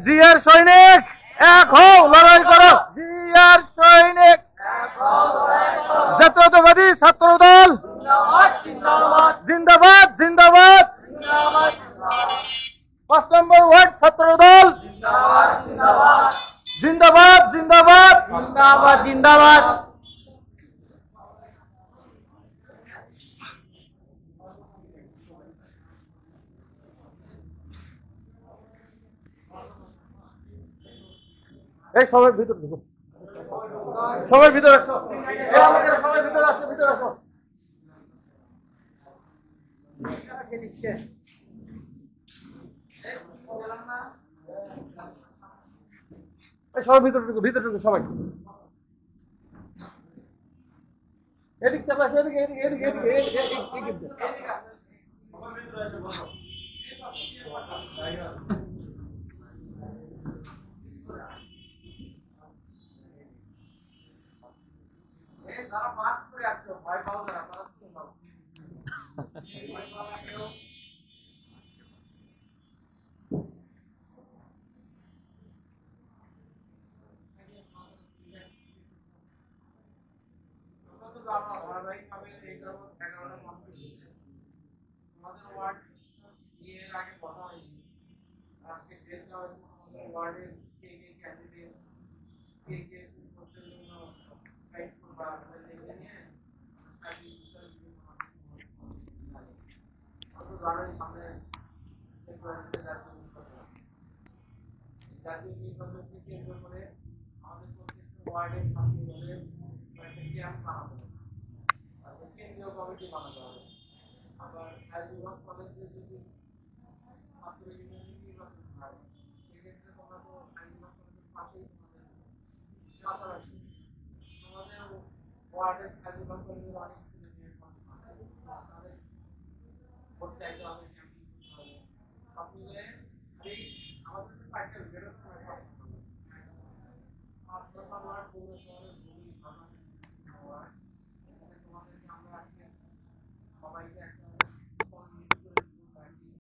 জিয়ার সৈনিক এক হও, লড়াই করো। জিয়ার সৈনিক জাতীয়তাবাদী ছাত্র দল জিন্দাবাদ জিন্দাবাদ। 5 নম্বর ওয়ার্ড ছাত্র দল জিন্দাবাদ জিন্দাবাদ জিন্দাবাদ জিন্দাবাদ। এই সবাই ভিতর ঢুকো, সবাই ভিতরে আসো, সবাই ভিতরে আসো, ভিতরে আসো। সবাই ভিতরে ঢুকো, ভিতরে ঢুকো সবাই। এদিক চাপা, এদিকে এদিকে এদিকে এদিকে এদিকে। যারা মাস্ক পরে আসছো ভয় পাও না, তারা শুনে নাও। ধারাবাহিকভাবে এই যাবৎ 11টা মাস আমাদের ওয়ার্ড নিয়ে আগে কথা হয়নি। আজকে ডেট দেওয়া হয়েছে আমাদের ওয়ার্ডের কে কে ক্যান্ডিডেট কে কে পোস্টের জন্য ফাইট করবে আমাদের লিখে নিয়ে জানুয়ারি সামনে জাতীয় নির্বাচনকে কেন্দ্র করে আমাদের প্রত্যেকটা ওয়ার্ডের সামনে হলে একটা ক্যাম্প বানানো হবে, কেন্দ্রীয় কমিটি বানাতে হবে। আবার হাইজুবাগ কলেজে যদি ছাত্র ইউনিয়ন নির্বাচন হয় সেক্ষেত্রে তোমরা তো হাইজুবাগ কলেজের পাশেই তোমাদের পাশাপাশি তোমাদের ওয়ার্ডের হাইজুবাগ কলেজের অনেক ছেলে মেয়ে তাদের ভোট চাইতে হবে।